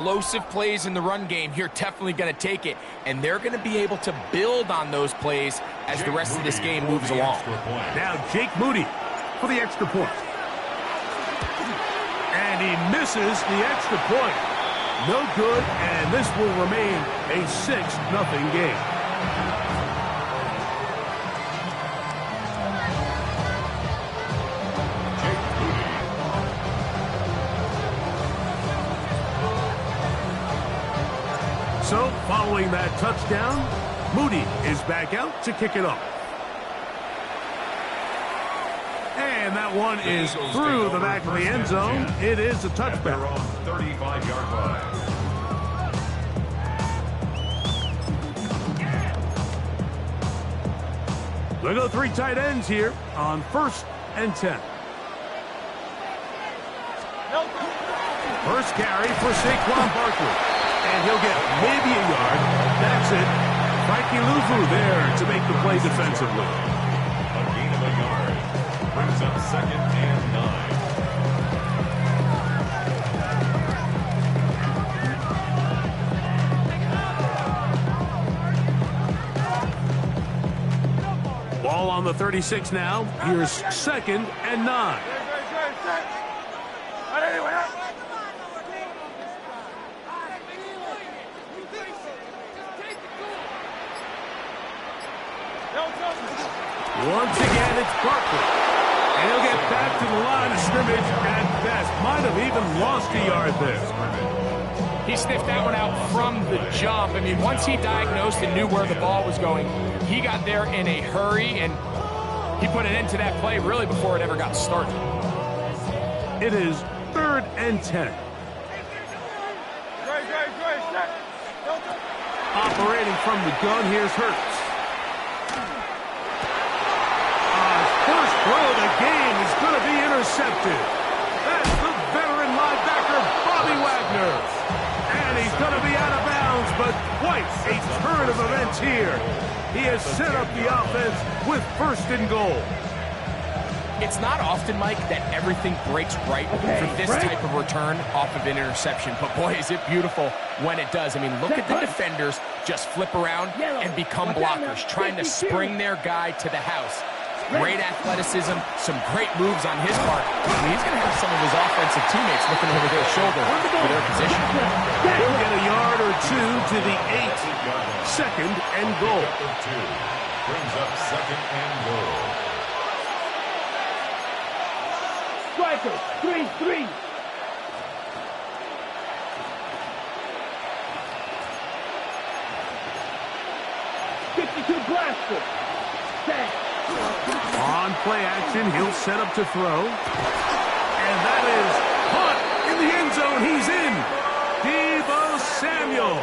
Explosive plays in the run game here, definitely going to take it, and they're going to be able to build on those plays as the rest of this game moves along. Now Jake Moody for the extra point. And he misses the extra point. No good, and this will remain a 6-0 game. So, following that touchdown, Moody is back out to kick it off. And that one is through the back of the end zone. It is a touchback. 35-yard line. They go 3 tight ends here on 1st and 10. First carry for Saquon Barkley. And he'll get maybe a yard. That's it. Frankie Luvu there to make the play defensively. A gain of a yard. Brings up 2nd and 9. Ball on the 36 now. Here's 2nd and 9. Once again, it's Barkley. And he'll get back to the line of scrimmage at best. Might have even lost a yard there. He sniffed that one out from the jump. I mean, once he diagnosed and knew where the ball was going, he got there in a hurry, and he put an end to that play really before it ever got started. It is 3rd and 10. Operating from the gun, here's Hurts. First throw of the game is going to be intercepted. That's the veteran linebacker, Bobby Wagner. And he's going to be out of bounds, but quite a turn of events here. He has set up the offense with 1st and goal. It's not often, Mike, that everything breaks right for this type of return off of an interception. But, boy, is it beautiful when it does. I mean, look at the defenders just flip around and become blockers, trying to spring their guy to the house. Great athleticism, some great moves on his part. I mean, he's going to have some of his offensive teammates looking over their shoulder for their position. He'll get a yard or 2 to the 8. 2nd and goal. Brings up 2nd and goal. Striker, 3-3. Blaster. Set. On play action, he'll set up to throw. And that is caught in the end zone. He's in. Deebo Samuel.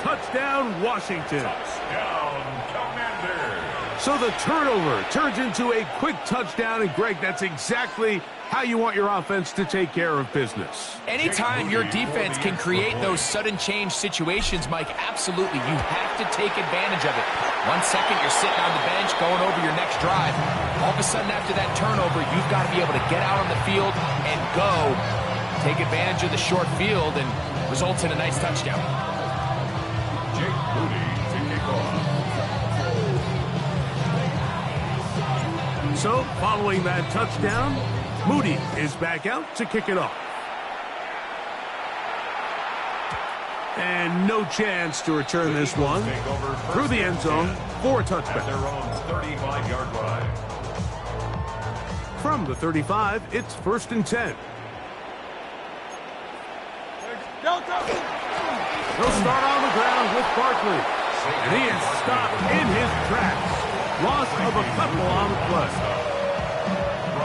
Touchdown, Washington. Touchdown, Commanders. So the turnover turns into a quick touchdown. And, Greg, that's exactly how you want your offense to take care of business. Anytime your defense can create those sudden change situations, Mike, absolutely, you have to take advantage of it. 1 second, you're sitting on the bench going over your next drive. All of a sudden, after that turnover, you've got to be able to get out on the field and go. Take advantage of the short field and results in a nice touchdown. Jake Moody to kick off. So, following that touchdown, Moody is back out to kick it off. And no chance to return this one through the end zone for a touchback. At their own 35-yard line. From the 35, it's 1st and 10. He'll start on the ground with Barkley. And he is stopped in his tracks. Loss of a couple on the play.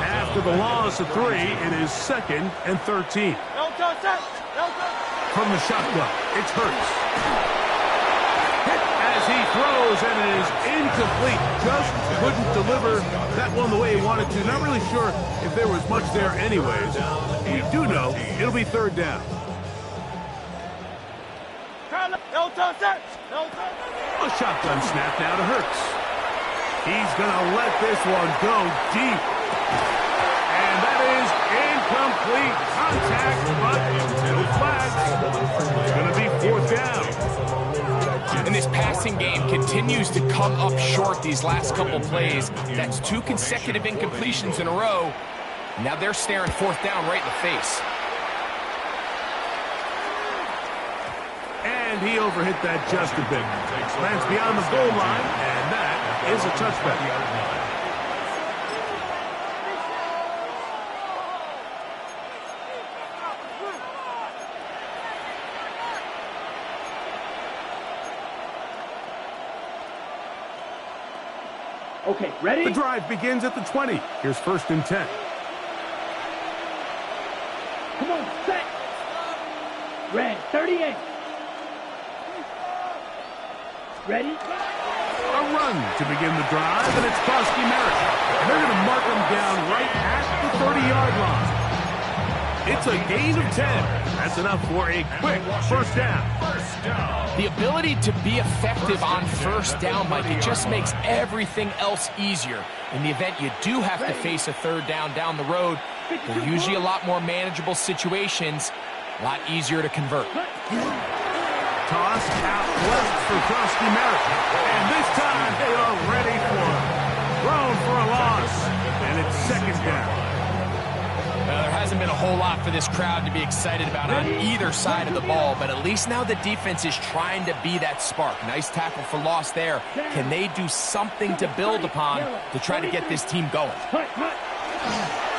After the loss of 3, it is 2nd and 13. From the shotgun, it's Hurts. As he throws, and it is incomplete. Just couldn't deliver that one the way he wanted to. Not really sure if there was much there anyways. We do know it'll be 3rd down. A shotgun snap now to Hurts. He's going to let this one go deep. And that is incomplete contact, but no flags. passing game continues to come up short these last couple plays. That's 2 consecutive incompletions in a row. Now they're staring 4th down right in the face. And he overhit that just a bit. Lands beyond the goal line, and that is a touchback. Okay, ready? The drive begins at the 20. Here's 1st and 10. Come on, set. Red, 38. Ready? A run to begin the drive, and it's Bosky Merritt. And they're going to mark him down right at the 30-yard line. It's a gain of 10. That's enough for a quick 1st down. The ability to be effective on 1st down, Mike, it just makes everything else easier. In the event you do have to face a 3rd down the road, they're usually a lot more manageable situations, a lot easier to convert. Tossed out left for Bosky Merritt. And this time they are ready for it. Thrown for a loss, and it's 2nd down. There hasn't been a whole lot for this crowd to be excited about on either side of the ball, but at least now the defense is trying to be that spark. Nice tackle for loss there. Can they do something to build upon to try to get this team going?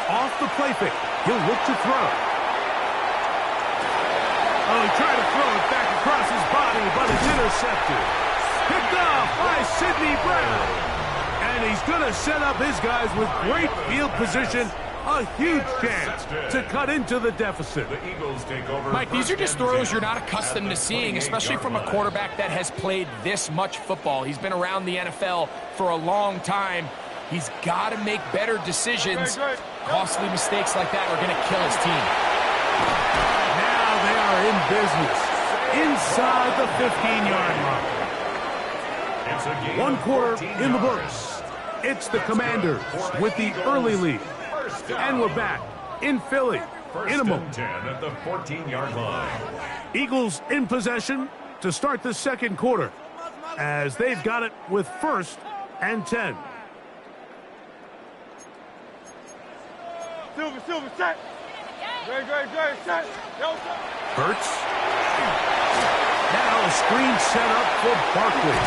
Off the play fake. He'll look to throw. Oh, he tried to throw it back across his body, but it's intercepted. Picked off by Sidney Brown. And he's going to set up his guys with great field position. A huge chance to cut into the deficit. The Eagles take over. Mike, these are just throws you're not accustomed to seeing, especially from a quarterback that has played this much football. He's been around the NFL for a long time. He's got to make better decisions. Costly mistakes like that are going to kill his team. Now they are in business inside the 15-yard line. It's a game 1 of quarter 14 in the yards. books. It's the Commanders with the early lead. And we're back in Philly in a moment. 10 at the 14-yard line. Eagles in possession to start the 2nd quarter as they've got it with 1st and 10. Silver, set. Great, set. Hurts. Now a screen set up for Barkley.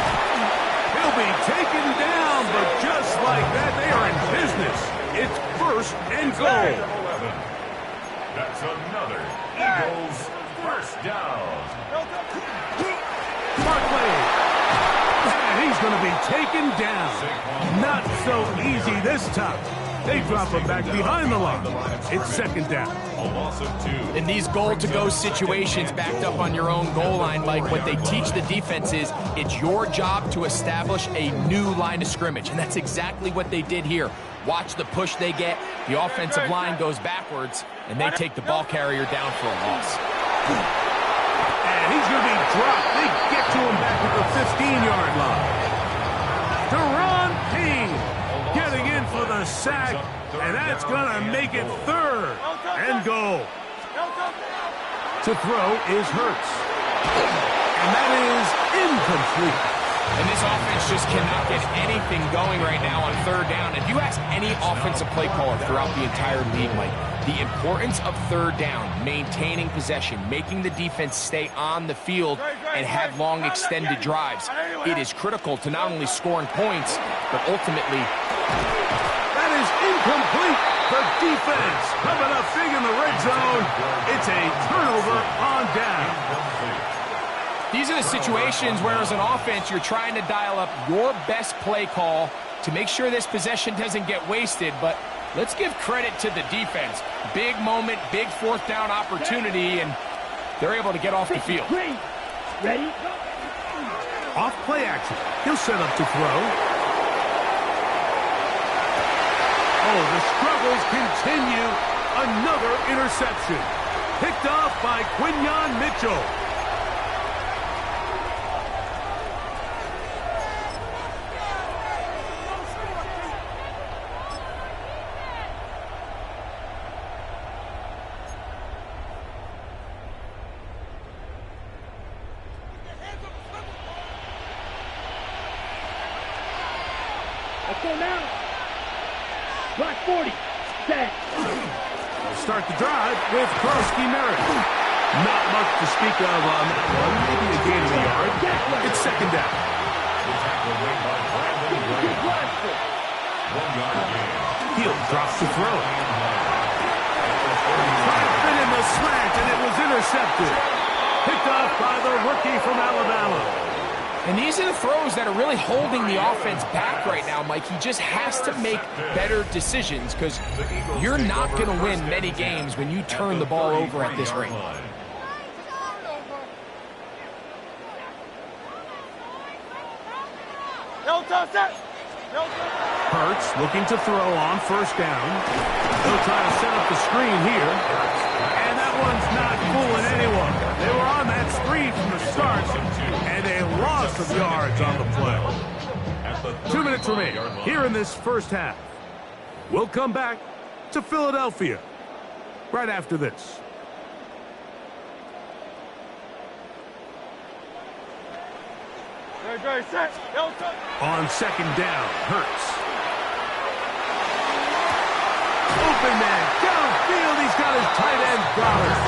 He'll be taken down, but just like that, they are in business. It's 1st and goal. 11. That's another Eagles 1st down. Barkley. And he's going to be taken down. Not so easy this time. They drop him back behind the line. It's 2nd down. A loss of 2. In these goal-to-go situations backed up on your own goal line, Mike, what they teach the defense is it's your job to establish a new line of scrimmage, and that's exactly what they did here. Watch the push they get. The offensive line goes backwards, and they take the ball carrier down for a loss. And he's going to be dropped. They get to him back at the 15-yard line. Deron Payne getting in for the sack, and that's going to make it 3rd and goal. To throw is Hurts. And that is incomplete. And this offense just cannot get anything going right now on 3rd down. If you ask any offensive play caller throughout the entire league, Mike, the importance of 3rd down, maintaining possession, making the defense stay on the field and have long extended drives, it is critical to not only scoring points, but ultimately... That is incomplete. The defense coming up big in the red zone. It's a turnover on down. These are the situations where as an offense you're trying to dial up your best play call to make sure this possession doesn't get wasted, but let's give credit to the defense. Big moment, big 4th down opportunity, and they're able to get off the field. Ready? Off play action. He'll set up to throw. Oh, the struggles continue. Another interception. Picked off by Quinyon Mitchell. go now. Block 40. Set. Start the drive with Krosky Merritt. Not much to speak of on that one. Maybe a gain of a yard. It's second down. The tackle made by Brandon Graham. 1 yard gain. He'll drop to throw. Tried to fit in the slant, and it was intercepted. Picked off by the rookie from Alabama. And these are the throws that are really holding the offense back right now, Mike. He just has to make better decisions because you're not going to win many games when you turn the ball over at this rate. Hurts looking to throw on first down. He'll try to set up the screen here. And that one's not fooling anyone. They were on that screen from the start, and a loss of yards on the play. 2 minutes remaining here in this first half. We'll come back to Philadelphia right after this. On second down, Hurts. Open man, downfield, he's got his tight end Goddard.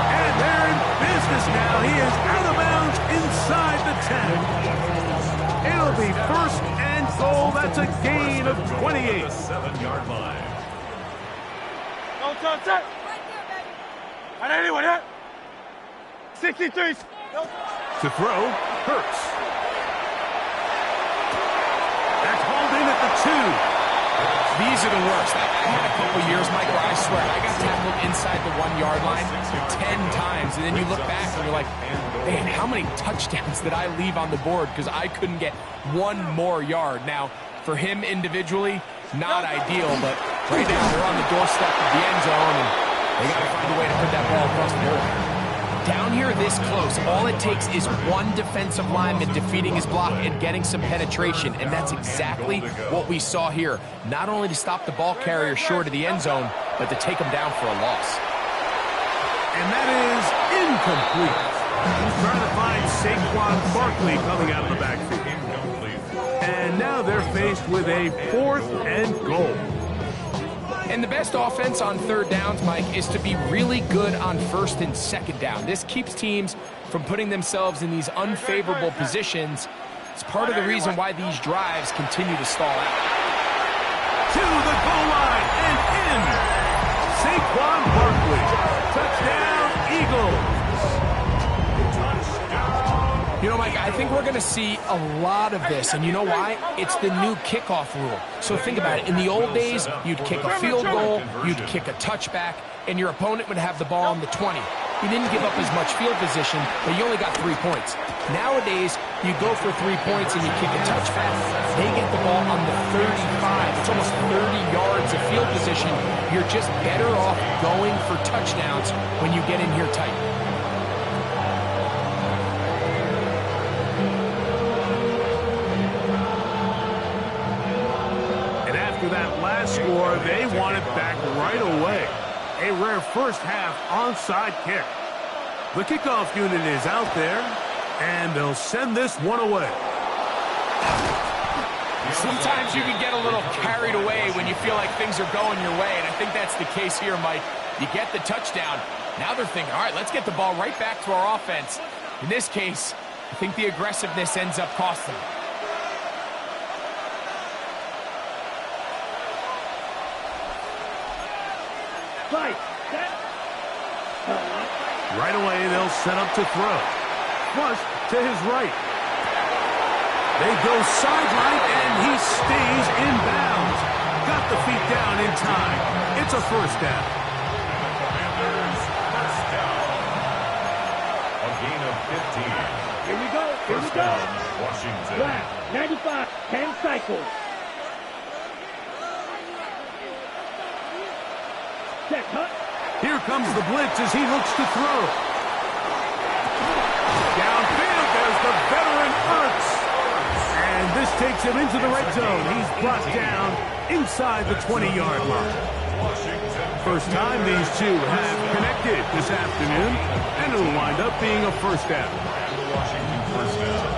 And they're in business now. He is out of bounds inside the 10. It'll be first and goal. That's a gain of 28. 7-yard line. And anyone hit? 63. To throw, Hurts. That's hauled in at the 2. These are the worst. I had a couple years, Mike, where I swear I got tackled inside the 1 yard line 10 times, and then you look back and you're like, man, how many touchdowns did I leave on the board because I couldn't get one more yard? Now, for him individually, not ideal, but right now they're on the doorstep of the end zone, and they got to find a way to put that ball across the board. Down here this close, all it takes is one defensive lineman defeating his block and getting some penetration, and that's exactly what we saw here. Not only to stop the ball carrier short of the end zone, but to take him down for a loss. And that is incomplete. He's trying to find Saquon Barkley coming out of the backfield. And now they're faced with a 4th and goal. And the best offense on third downs, Mike, is to be really good on first and second down. This keeps teams from putting themselves in these unfavorable positions. It's part of the reason why these drives continue to stall out. To the goal line and in. Saquon Barkley. Touchdown, Eagles. You know, Mike, I think we're going to see a lot of this, and you know why? It's the new kickoff rule. So think about it. In the old days, you'd kick a field goal, you'd kick a touchback, and your opponent would have the ball on the 20. You didn't give up as much field position, but you only got 3 points. Nowadays, you go for 3 points and you kick a touchback. They get the ball on the 35. It's almost 30 yards of field position. You're just better off going for touchdowns when you get in here tight. That last score, they want it back right away. A rare first half onside kick. The kickoff unit is out there, and they'll send this one away. Sometimes you can get a little carried away when you feel like things are going your way, and I think that's the case here, Mike. You get the touchdown. Now they're thinking, all right, let's get the ball right back to our offense. In this case, I think the aggressiveness ends up costing them. Right away, they'll set up to throw. Flush to his right. They go sideline, and he stays in bounds. Got the feet down in time. It's a first down. First down. A gain of 15. Here we go. First down, Washington. Flat, 95, 10 cycles. Set, cut. Here comes the blitz as he looks to throw. Downfield, there's the veteran Hurts. And this takes him into the red zone. He's brought down inside the 20-yard line. First time these two have connected this afternoon, and it'll wind up being a first down. First down.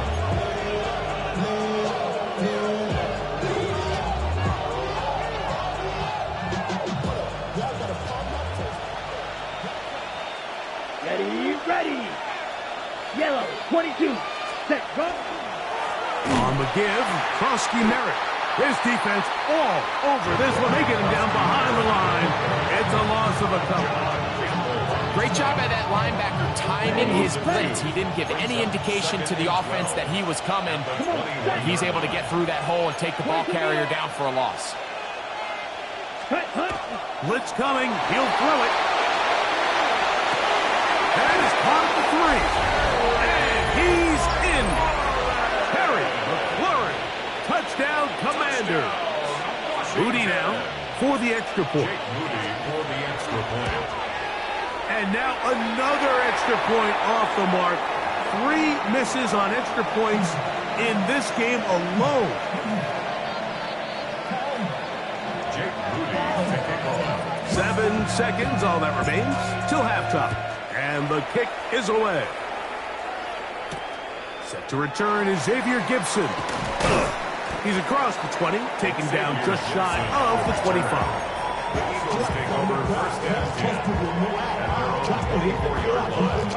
Yellow, 22. Set, go. On the give, Krosky Merritt. His defense all over this one. They get him down behind the line. It's a loss of a couple. Great job by that linebacker timing his blitz. He didn't give any indication to the offense that he was coming. He's able to get through that hole and take the ball carrier down for a loss. Blitz coming. He'll throw it. That is caught at the 3. And he's in. Perry McLaurin. Touchdown, Commanders. Moody now for the extra point. Moody for the extra point. And now another extra point off the mark. 3 misses on extra points in this game alone. Jake Moody to kick off. 7 seconds, all that remains, till halftime. And the kick is away. Set to return is Xavier Gibson. He's across the 20, taken down just shy of the 25. The Eagles take over first and 10 at their own 24-yard line.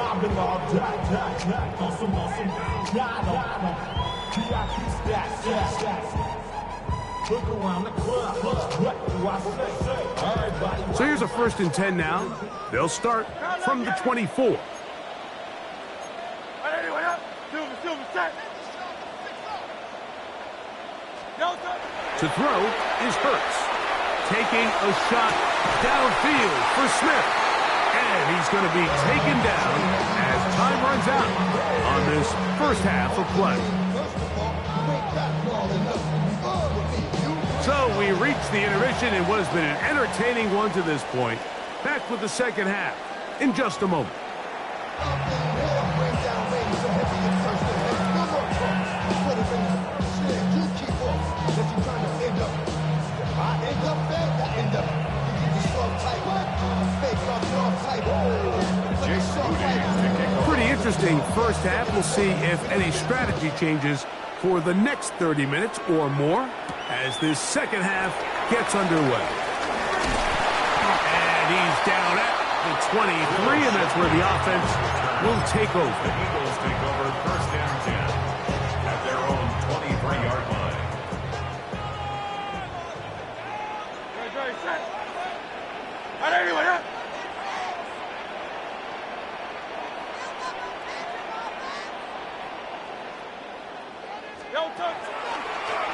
So here's a 1st and 10 now. They'll start from the 24. To throw is Hurts. Taking a shot downfield for Smith. And he's going to be taken down as time runs out on this first half of play. So we reach the intermission in what has been an entertaining one to this point. Back with the second half in just a moment. Pretty interesting first half. We'll see if any strategy changes for the next 30 minutes or more as this second half gets underway. And he's down at the 23, and that's where the offense will take over. The Eagles take over first and 10 at their own 23-yard line.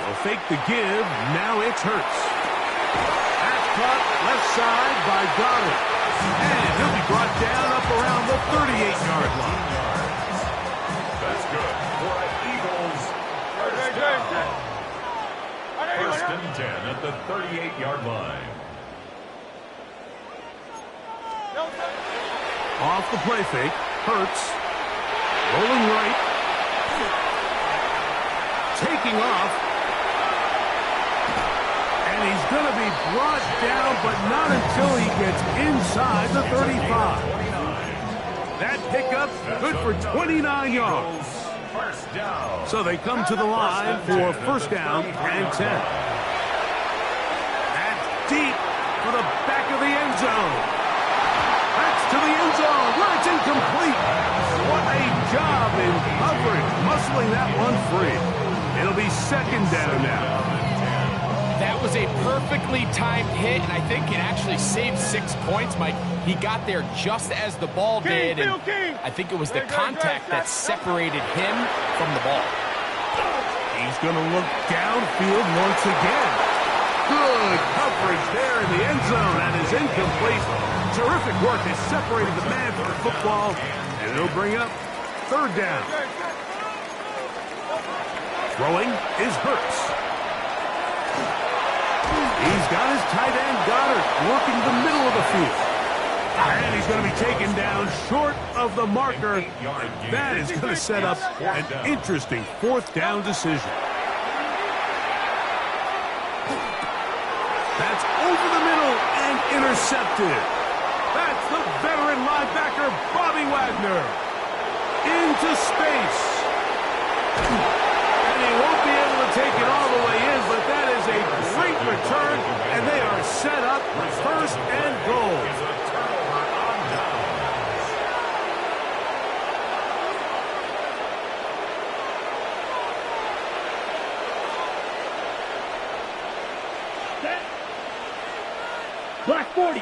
They'll fake the give. Now it's Hurts. That's caught left side by Goddard. And he'll be brought down up around the 38-yard line. That's good for the Eagles. First down. First and 10 at the 38-yard line. Off the play fake. Hurts. Rolling right. Taking off. And he's going to be brought down, but not until he gets inside the 35. That pickup good for 29 yards. First down. So they come to the line for first down and 10. That's deep for the back of the end zone. That's to the end zone where it's incomplete. What a job in coverage, muscling that one free. It'll be second down now. That was a perfectly timed hit, and I think it actually saved 6 points, Mike. He got there just as the ball did, and I think it was the contact that separated him from the ball. He's going to look downfield once again. Good coverage there in the end zone. That is incomplete. Terrific work. They separated the man from the football, and it'll bring up third down. Throwing is Hurts. He's got his tight end, Goddard, working the middle of the field. And he's going to be taken down short of the marker. That is going to set up an interesting fourth down decision. That's over the middle and intercepted. That's the veteran linebacker, Bobby Wagner. Into space. And he won't be able to take it all the way in, but that is a great return, and they are set up first and goal. 40.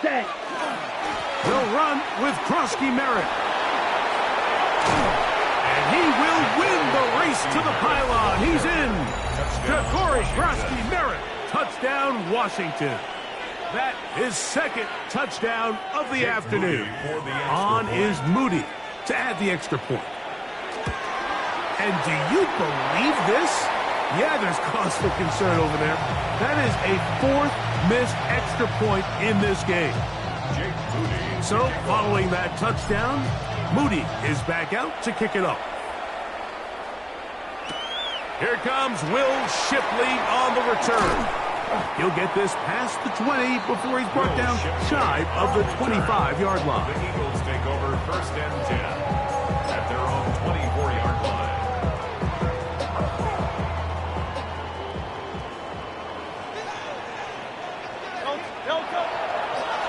Set. Will run with Krosky Merritt. And he will win the race to the pylon. He's in. Corey Krosky Merritt. Touchdown, Washington. That is second touchdown of the afternoon. On is Moody to add the extra point. And do you believe this? Yeah, there's cause for concern over there. That is a fourth missed extra point in this game. So, following that touchdown, Moody is back out to kick it off. Here comes Will Shipley on the return. He'll get this past the 20 before he's brought down shy of the 25-yard line. The Eagles take over first and 10 at their own 24-yard line.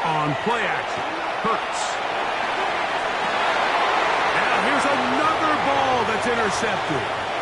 On play action, Hurts. Now here's another ball that's intercepted.